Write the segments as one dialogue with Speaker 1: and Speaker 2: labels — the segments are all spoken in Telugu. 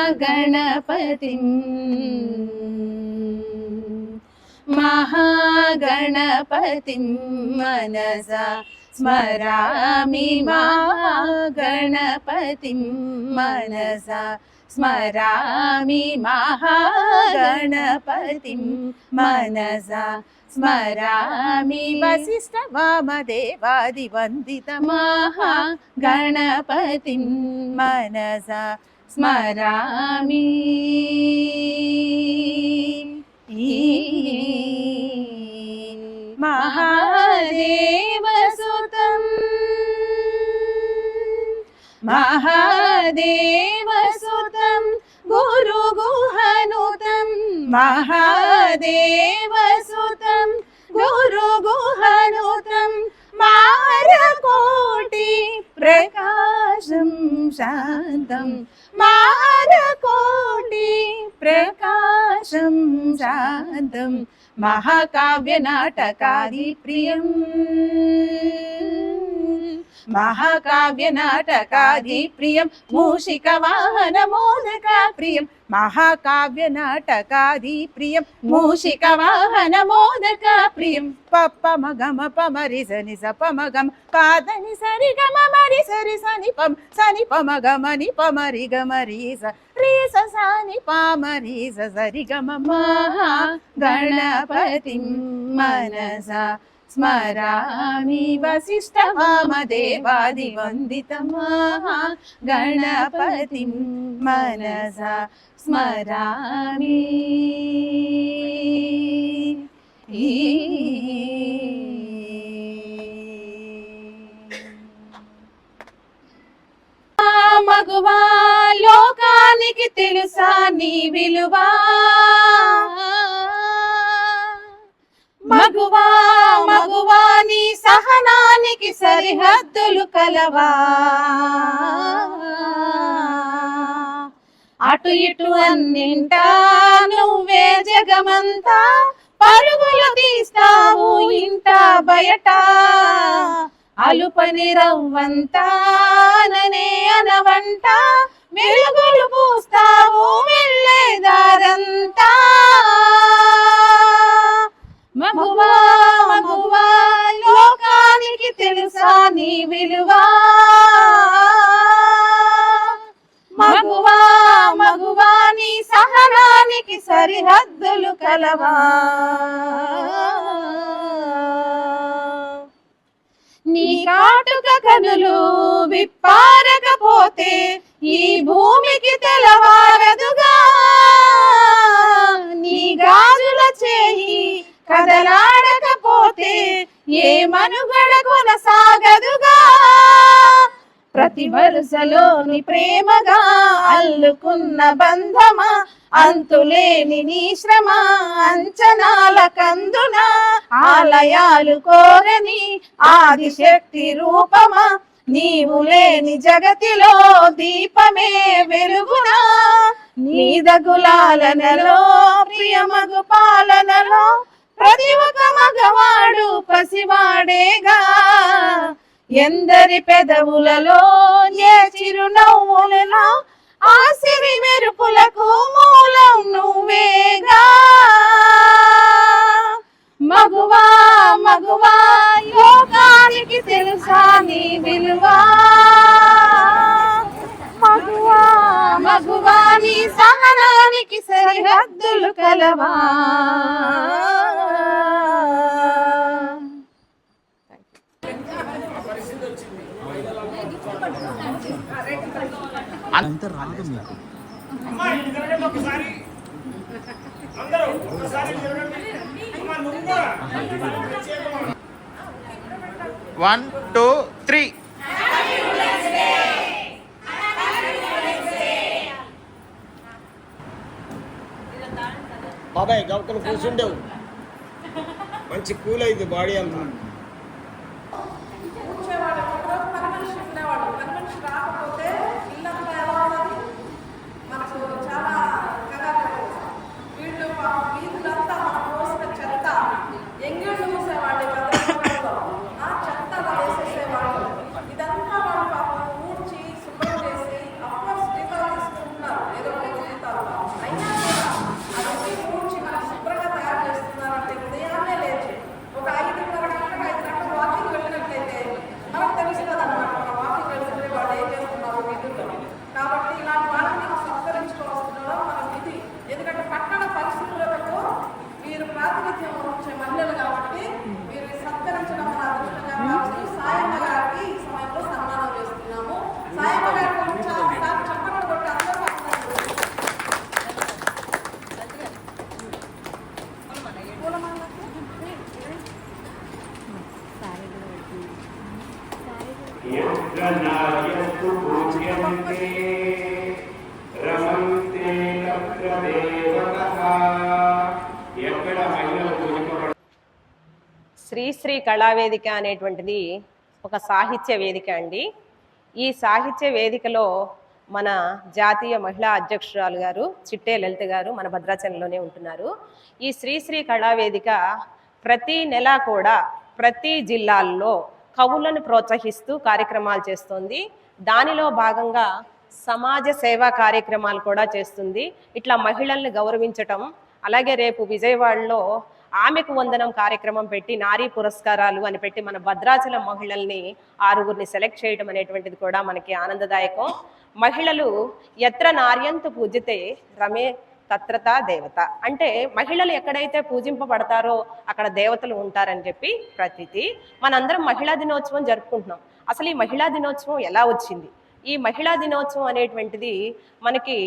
Speaker 1: महागणपतिं महागणपतिं मनसा स्मरामि महागणपतिं मनसा स्मरामि महागणपतिं मनसा स्मरामि वसिष्ठ वामदेवादिवन्दित महागणपतिं मनसा स्मरामि महादेवसुतं महादेवसुतं गुरुगुहनुतं महादेवसुतं गुरुगुहनुतं मारकोटि प्रकाशं शान्तं मारकोटि प्रकाशं शान्तं महाकाव्यनाटकादिप्रियं महाकाव्यनाटकादिप्रियं मूषिकवाहनमोदकप्रियं महाकाव्यनाटकादिप्रियं मूषिकवाहनमोदकप्रियं पप्पमगम पमरिसनि सपमगम पादनि सरि गम मरि सरि सनि पमगम नि पमरि गमरि स रे स सानि पामरि स सरि गम महागणपतिं मनसा स्मरामि वसिष्ठ वामदेवादिवन्दित महागणपतिं मनसा स्मरामि మగువా లోకానికి తెలుసా నీ విలువా మగువా మగువా నీ సహనానికి సరిహద్దులు కలవా అటు ఇటు అన్నింటా నువ్వే జగమంతా పరుగులు తీస్తావు ఇంట బయట అలుపని రవ్వంతా ననే అనవంట వెలుగులు పూస్తావు వెళ్ళేదారంతా మగువా మగువా లోకానికి తెలుసా నీ విలువా మగువా మగువా నీ సహనానికి సరిహద్దులు కలవా నీ కాటుక కనులు విప్పారకపోతే ఈ భూమికి తెలవారదుగా నీ గాజుల చేయి కదలాడకపోతే ఏ మనుగడ కొనసాగదుగా ప్రతి వరుసలోని ప్రేమగా అల్లుకున్న బంధమా అంతులేని నీ శ్రమ అంచనాల కందున ఆలయాలు కోరని ఆదిశక్తి రూపమా నీవు లేని జగతిలో దీపమే వెలుగునా నీదగులాలనలో ప్రియమగు పాలనలో ప్రతి ఒక్క మగవాడు పసివాడేగా ఎందరి పెదవులలో ఏ చిరునవ్వులలో ఆ సిరి మెరుపులకు మూలం నువ్వేగా మగువా మగువా యోగానికి తెలుసా నీ విలువా మగువా మగువా నీ సహనానికి సరిహద్దులు కలవా
Speaker 2: అంత రాదు మీకు 1 2 3
Speaker 3: బాబాయ్ గౌకలు కూర్చుండేవు మంచి కూల్ అయింది బాడీ అంతా
Speaker 4: ఇదంతా వాళ్ళు పాపం ఊడ్చి శుభ్రం చేసి అఫ్కోర్స్ జీతాలు తీసుకుంటున్నారు ఏదో శ్రీ కళావేదిక అనేటువంటిది ఒక సాహిత్య వేదిక అండి. ఈ సాహిత్య వేదికలో మన జాతీయ మహిళా అధ్యక్షురాలు గారు చిట్టే లలిత గారు మన భద్రాచలంలోనే ఉంటున్నారు. ఈ శ్రీ కళావేదిక ప్రతి నెల కూడా ప్రతి జిల్లాల్లో కవులను ప్రోత్సహిస్తూ కార్యక్రమాలు చేస్తుంది. దానిలో భాగంగా సమాజ సేవా కార్యక్రమాలు కూడా చేస్తుంది. ఇట్లా మహిళల్ని గౌరవించటం, అలాగే రేపు విజయవాడలో ఆమెకు వందనం కార్యక్రమం పెట్టి నారీ పురస్కారాలు అని పెట్టి మన భద్రాచలం మహిళల్ని 6గురిని సెలెక్ట్ చేయడం అనేటువంటిది కూడా మనకి ఆనందదాయకం. మహిళలు ఎత్ర నార్యంతు పూజితే రమే తత్రతా దేవత, అంటే మహిళలు ఎక్కడైతే పూజింపబడతారో అక్కడ దేవతలు ఉంటారని చెప్పి ప్రతీతి. మనందరం మహిళా దినోత్సవం జరుపుకుంటున్నాం. అసలు ఈ మహిళా దినోత్సవం ఎలా వచ్చింది? ఈ మహిళా దినోత్సవం అనేటువంటిది మనకి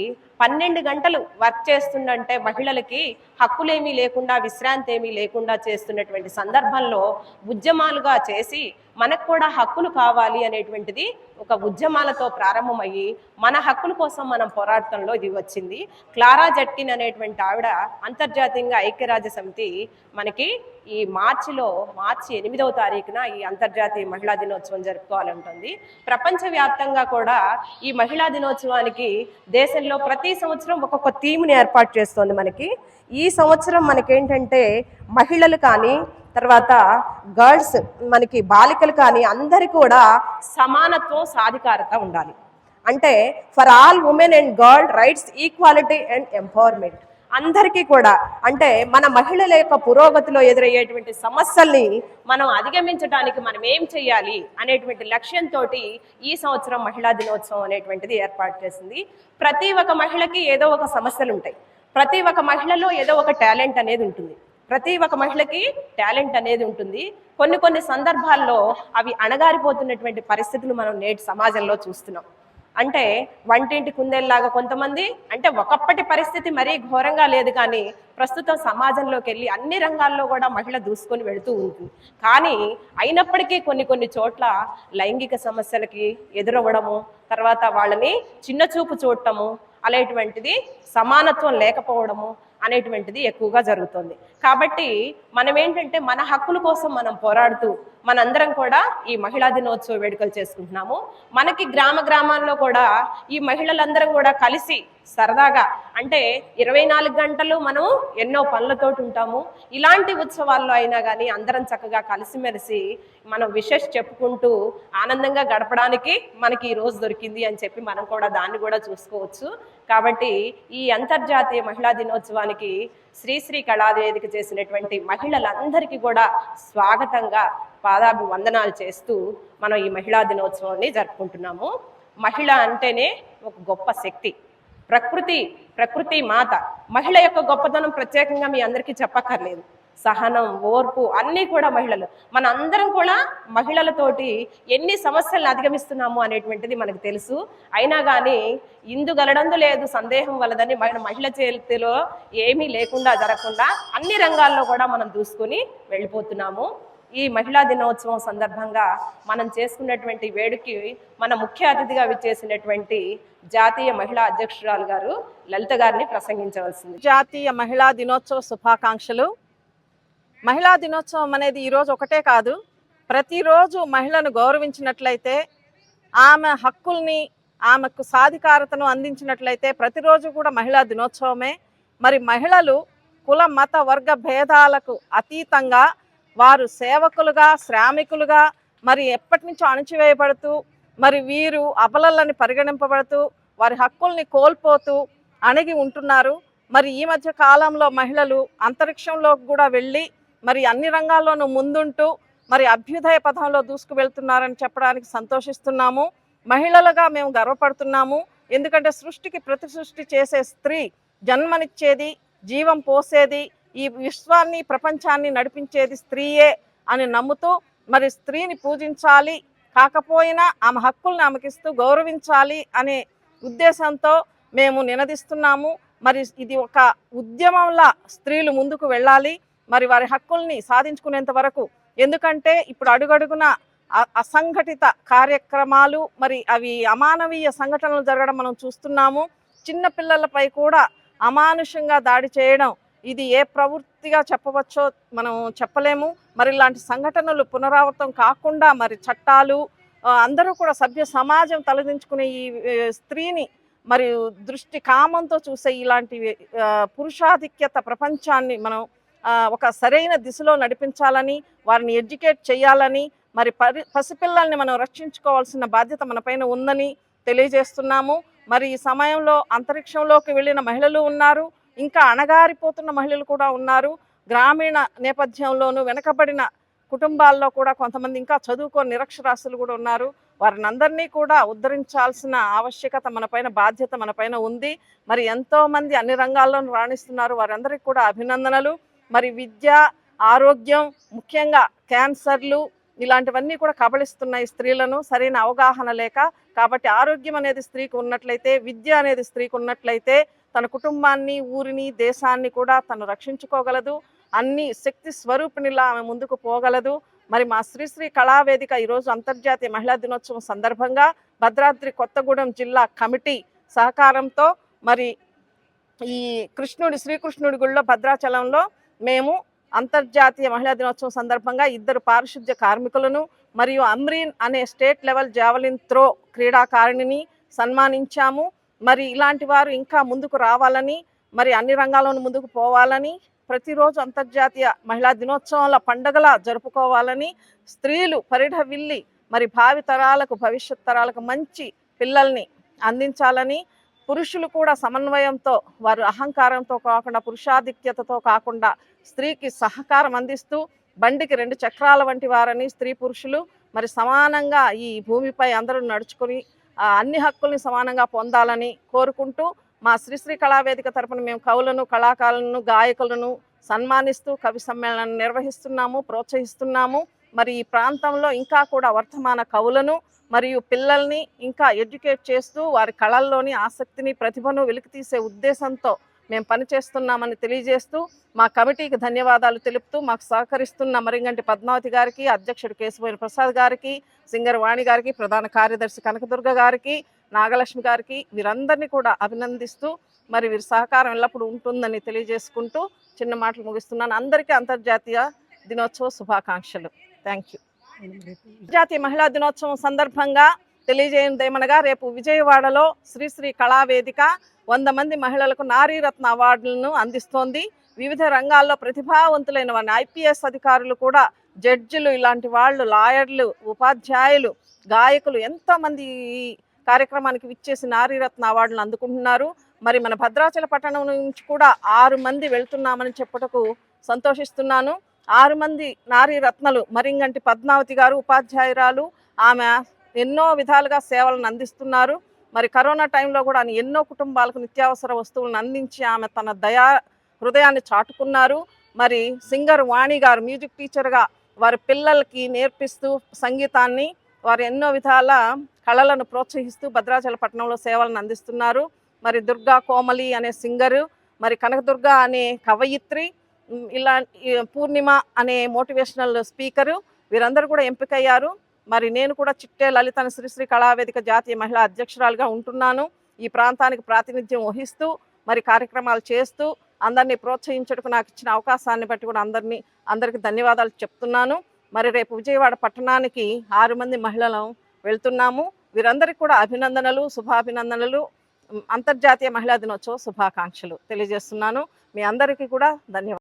Speaker 4: 12 గంటలు వర్క్ చేస్తుందంటే మహిళలకి హక్కులేమీ లేకుండా, విశ్రాంతి ఏమీ లేకుండా చేస్తున్నటువంటి సందర్భంలో ఉద్యమాలుగా చేసి మనకు కూడా హక్కులు కావాలి అనేటువంటిది ఒక ఉద్యమాలతో ప్రారంభమయ్యి మన హక్కుల కోసం మనం పోరాటంలో ఇది వచ్చింది. క్లారా జట్కిన్ అనేటువంటి ఆవిడ అంతర్జాతీయంగా ఐక్యరాజ్య సమితి మనకి ఈ మార్చి 8వ తారీఖున ఈ అంతర్జాతీయ మహిళా దినోత్సవం జరుపుకోవాలంటుంది. ప్రపంచవ్యాప్తంగా కూడా ఈ మహిళా దినోత్సవానికి దేశంలో ప్రతి సంవత్సరం ఒక్కొక్క థీమ్ని ఏర్పాటు చేస్తోంది. మనకి ఈ సంవత్సరం మనకేంటంటే మహిళలు కానీ, తర్వాత గర్ల్స్ మనకి బాలికలు కానీ అందరికీ కూడా సమానత్వం, సాధికారత ఉండాలి. అంటే for all women and girl rights, equality and empowerment. అందరికీ కూడా అంటే మన మహిళల యొక్క పురోగతిలో ఎదురయ్యేటువంటి సమస్యల్ని మనం అధిగమించడానికి మనం ఏం చేయాలి అనేటువంటి లక్ష్యంతో ఈ సంవత్సరం మహిళా దినోత్సవం అనేటువంటిది ఏర్పాటు చేసింది. ప్రతి ఒక్క మహిళకి ఏదో ఒక సమస్యలు ఉంటాయి. ప్రతి ఒక్క మహిళలో ఏదో ఒక టాలెంట్ అనేది ఉంటుంది. ప్రతి ఒక్క మహిళకి టాలెంట్ అనేది ఉంటుంది. కొన్ని సందర్భాల్లో అవి అణగారిపోతున్నటువంటి పరిస్థితులు మనం నేటి సమాజంలో చూస్తున్నాం. అంటే వంటింటి కుందేల్లాగా కొంతమంది, అంటే ఒకప్పటి పరిస్థితి మరీ ఘోరంగా లేదు కానీ ప్రస్తుతం సమాజంలోకి వెళ్ళి అన్ని రంగాల్లో కూడా మహిళ దూసుకొని వెళుతూ ఉంటుంది. కానీ అయినప్పటికీ కొన్ని చోట్ల లైంగిక సమస్యలకి ఎదురవ్వడము, తర్వాత వాళ్ళని చిన్న చూపు చూడటము, అలాంటిది సమానత్వం లేకపోవడము అనేటువంటిది ఎక్కువగా జరుగుతుంది. కాబట్టి మనం ఏంటంటే మన హక్కుల కోసం మనం పోరాడుతూ మనందరం కూడా ఈ మహిళా దినోత్సవ వేడుకలు చేసుకుంటున్నాము. మనకి గ్రామాల్లో కూడా ఈ మహిళలందరం కూడా కలిసి సరదాగా, అంటే 24 గంటలు మనం ఎన్నో పనులతోటి ఉంటాము. ఇలాంటి ఉత్సవాల్లో అయినా కానీ అందరం చక్కగా కలిసిమెలిసి మనం విషెస్ చెప్పుకుంటూ ఆనందంగా గడపడానికి మనకి ఈ రోజు దొరికింది అని చెప్పి మనం కూడా దాన్ని కూడా చూసుకోవచ్చు. కాబట్టి ఈ అంతర్జాతీయ మహిళా దినోత్సవానికి శ్రీ కళావేదిక చేసినటువంటి మహిళలందరికీ కూడా స్వాగతంగా పాదాభివందనాలు చేస్తూ మనం ఈ మహిళా దినోత్సవాన్ని జరుపుకుంటున్నాము. మహిళ అంటేనే ఒక గొప్ప శక్తి, ప్రకృతి మాత. మహిళ యొక్క గొప్పతనం ప్రత్యేకంగా మీ అందరికీ చెప్పక్కర్లేదు. సహనం, ఓర్పు అన్నీ కూడా మహిళలు. మన అందరం కూడా మహిళలతోటి ఎన్ని సమస్యలను అధిగమిస్తున్నాము అనేటువంటిది మనకు తెలుసు. అయినా కానీ ఇందుగలడందు లేదు సందేహం వలదని మహిళ చేతిలో ఏమీ లేకుండా జరగకుండా అన్ని రంగాల్లో కూడా మనం దూసుకొని వెళ్ళిపోతున్నాము. ఈ మహిళా దినోత్సవం సందర్భంగా మనం చేసుకున్నటువంటి వేడుకి మన ముఖ్య అతిథిగా విచ్చేసినటువంటి జాతీయ మహిళా అధ్యక్షురాలు గారు లలిత గారిని ప్రసంగించవలసింది.
Speaker 5: జాతీయ మహిళా దినోత్సవ శుభాకాంక్షలు. మహిళా దినోత్సవం అనేది ఈరోజు ఒకటే కాదు, ప్రతిరోజు మహిళను గౌరవించినట్లయితే, ఆమె హక్కుల్ని, ఆమెకు సాధికారతను అందించినట్లయితే ప్రతిరోజు కూడా మహిళా దినోత్సవమే. మరి మహిళలు కుల మత వర్గ భేదాలకు అతీతంగా వారు సేవకులుగా, శ్రామికులుగా మరి ఎప్పటి నుంచో అణచివేయబడుతూ, మరి వీరు అబలలని పరిగణింపబడుతూ వారి హక్కుల్ని కోల్పోతూ అణిగి ఉంటున్నారు. మరి ఈ మధ్య కాలంలో మహిళలు అంతరిక్షంలోకి కూడా వెళ్ళి మరి అన్ని రంగాల్లోనూ ముందుంటూ మరి అభ్యుదయ పథంలో దూసుకు వెళ్తున్నారని చెప్పడానికి సంతోషిస్తున్నాము. మహిళలుగా మేము గర్వపడుతున్నాము. ఎందుకంటే సృష్టికి ప్రతి సృష్టి చేసే స్త్రీ, జన్మనిచ్చేది, జీవం పోసేది, ఈ విశ్వాన్ని ప్రపంచాన్ని నడిపించేది స్త్రీయే అని నమ్ముతూ మరి స్త్రీని పూజించాలి, కాకపోయినా ఆమె హక్కుల్ని ఆమెకిస్తూ గౌరవించాలి అనే ఉద్దేశంతో మేము నినదిస్తున్నాము. మరి ఇది ఒక ఉద్యమంలా స్త్రీలు ముందుకు వెళ్ళాలి, మరి వారి హక్కుల్ని సాధించుకునేంత వరకు. ఎందుకంటే ఇప్పుడు అడుగడుగున అసంఘటిత కార్యక్రమాలు, మరి అవి అమానవీయ సంఘటనలు జరగడం మనం చూస్తున్నాము. చిన్న పిల్లలపై కూడా అమానుషంగా దాడి చేయడం, ఇది ఏ ప్రవృత్తిగా చెప్పవచ్చో మనం చెప్పలేము. మరి ఇలాంటి సంఘటనలు పునరావృతం కాకుండా మరి చట్టాలు, అందరూ కూడా సభ్య సమాజం తలదించుకునే ఈ స్త్రీని మరి దృష్టి కామంతో చూసే ఇలాంటి పురుషాధిక్యత ప్రపంచాన్ని మనం ఒక సరైన దిశలో నడిపించాలని, వారిని ఎడ్యుకేట్ చేయాలని, మరి పసిపిల్లల్ని మనం రక్షించుకోవాల్సిన బాధ్యత మన పైన ఉందని తెలియజేస్తున్నాము. మరి ఈ సమయంలో అంతరిక్షంలోకి వెళ్ళిన మహిళలు ఉన్నారు, ఇంకా అణగారిపోతున్న మహిళలు కూడా ఉన్నారు. గ్రామీణ నేపథ్యంలోనూ వెనకబడిన కుటుంబాల్లో కూడా కొంతమంది ఇంకా చదువుకోని నిరక్షరాస్యులు కూడా ఉన్నారు. వారిని అందరినీ కూడా ఉద్ధరించాల్సిన ఆవశ్యకత మన పైన, బాధ్యత మన పైన ఉంది. మరి ఎంతోమంది అన్ని రంగాల్లోనూ రాణిస్తున్నారు, వారందరికీ కూడా అభినందనలు. మరి విద్య, ఆరోగ్యం, ముఖ్యంగా క్యాన్సర్లు ఇలాంటివన్నీ కూడా కబళిస్తున్నాయి స్త్రీలను, సరైన అవగాహన లేక. కాబట్టి ఆరోగ్యం అనేది స్త్రీకి ఉన్నట్లయితే, విద్య అనేది స్త్రీకి ఉన్నట్లయితే తన కుటుంబాన్ని, ఊరిని, దేశాన్ని కూడా తను రక్షించుకోగలదు. అన్ని శక్తి స్వరూపిణిలా ఆమె ముందుకు పోగలదు. మరి మా శ్రీశ్రీ కళావేదిక ఈరోజు అంతర్జాతీయ మహిళా దినోత్సవం సందర్భంగా భద్రాద్రి కొత్తగూడెం జిల్లా కమిటీ సహకారంతో మరి ఈ శ్రీకృష్ణుడి గుడిలో భద్రాచలంలో మేము అంతర్జాతీయ మహిళా దినోత్సవం సందర్భంగా 2 పారిశుద్ధ్య కార్మికులను మరియు అమ్రీన్ అనే స్టేట్ లెవెల్ జావలిన్ త్రో క్రీడాకారిణిని సన్మానించాము. మరి ఇలాంటి వారు ఇంకా ముందుకు రావాలని, మరి అన్ని రంగాల్లోనూ ముందుకు పోవాలని, ప్రతిరోజు అంతర్జాతీయ మహిళా దినోత్సవాల పండుగలా జరుపుకోవాలని, స్త్రీలు పరిఢవిల్లి మరి భావి తరాలకు, భవిష్యత్ తరాలకు మంచి పిల్లల్ని అందించాలని, పురుషులు కూడా సమన్వయంతో, వారు అహంకారంతో కాకుండా, పురుషాధిక్యతతో కాకుండా స్త్రీకి సహకారం అందిస్తూ బండికి 2 చక్రాల వంటి వారని స్త్రీ పురుషులు మరి సమానంగా ఈ భూమిపై అందరూ నడుచుకొని అన్ని హక్కుల్ని సమానంగా పొందాలని కోరుకుంటూ మా శ్రీశ్రీ కళావేదిక తరపున మేము కవులను, కళాకారులను, గాయకులను సన్మానిస్తూ కవి సమ్మేళనాన్ని నిర్వహిస్తున్నాము, ప్రోత్సహిస్తున్నాము. మరి ఈ ప్రాంతంలో ఇంకా కూడా వర్తమాన కవులను మరియు పిల్లల్ని ఇంకా ఎడ్యుకేట్ చేస్తూ వారి కళల్లోని ఆసక్తిని, ప్రతిభను వెలికితీసే ఉద్దేశంతో మేము పనిచేస్తున్నామని తెలియజేస్తూ మా కమిటీకి ధన్యవాదాలు తెలుపుతూ మాకు సహకరిస్తున్న మరింగంటి పద్మావతి గారికి, అధ్యక్షుడు కేశవోని ప్రసాద్ గారికి, సింగర్ వాణి గారికి, ప్రధాన కార్యదర్శి కనకదుర్గ గారికి, నాగలక్ష్మి గారికి, వీరందరినీ కూడా అభినందిస్తూ మరి వీరి సహకారం ఎల్లప్పుడూ ఉంటుందని తెలియజేసుకుంటూ చిన్న మాటలు ముగిస్తున్నాను. అందరికీ అంతర్జాతీయ దినోత్సవ శుభాకాంక్షలు. Thank you. అంతర్జాతీయ మహిళా దినోత్సవం సందర్భంగా తెలియజేయదేమనగా రేపు విజయవాడలో శ్రీశ్రీ కళావేదిక 100 మంది మహిళలకు నారీరత్న అవార్డులను అందిస్తోంది. వివిధ రంగాల్లో ప్రతిభావంతులైన వారిని, ఐపీఎస్ అధికారులు కూడా, జడ్జిలు, ఇలాంటి వాళ్ళు, లాయర్లు, ఉపాధ్యాయులు, గాయకులు ఎంతోమంది ఈ కార్యక్రమానికి విచ్చేసి నారీరత్న అవార్డులను అందుకుంటున్నారు. మరి మన భద్రాచల పట్టణం నుంచి కూడా 6 మంది వెళ్తున్నామని చెప్పుటకు సంతోషిస్తున్నాను. 6 మంది నారీరత్నలు మరింగంటి పద్మావతి గారు ఉపాధ్యాయురాలు. ఆమె ఎన్నో విధాలుగా సేవలను అందిస్తున్నారు. మరి కరోనా టైంలో కూడా ఎన్నో కుటుంబాలకు నిత్యావసర వస్తువులను అందించి ఆమె తన హృదయాన్ని చాటుకున్నారు. మరి సింగర్ వాణి గారు మ్యూజిక్ టీచర్గా వారి పిల్లలకి నేర్పిస్తూ సంగీతాన్ని, వారు ఎన్నో విధాల కళలను ప్రోత్సహిస్తూ భద్రాచల పట్టణంలో సేవలను అందిస్తున్నారు. మరి దుర్గా కోమలి అనే సింగరు, మరి కనకదుర్గ అనే కవయిత్రి, ఇలా పూర్ణిమ అనే మోటివేషనల్ స్పీకరు, వీరందరూ కూడా ఎంపికయ్యారు. మరి నేను కూడా చిట్టే లలిత శ్రీశ్రీ కళావేదిక జాతీయ మహిళా అధ్యక్షురాలుగా ఉంటున్నాను. ఈ ప్రాంతానికి ప్రాతినిధ్యం వహిస్తూ మరి కార్యక్రమాలు చేస్తూ అందరినీ ప్రోత్సహించడానికి నాకు ఇచ్చిన అవకాశాన్ని బట్టి కూడా అందరికీ ధన్యవాదాలు చెప్తున్నాను. మరి రేపు విజయవాడ పట్టణానికి 6 మంది మహిళలు వెళ్తున్నాము. వీరందరికీ కూడా అభినందనలు, శుభాభినందనలు, అంతర్జాతీయ మహిళా దినోత్సవ శుభాకాంక్షలు తెలియజేస్తున్నాను. మీ అందరికీ కూడా ధన్యవాదాలు.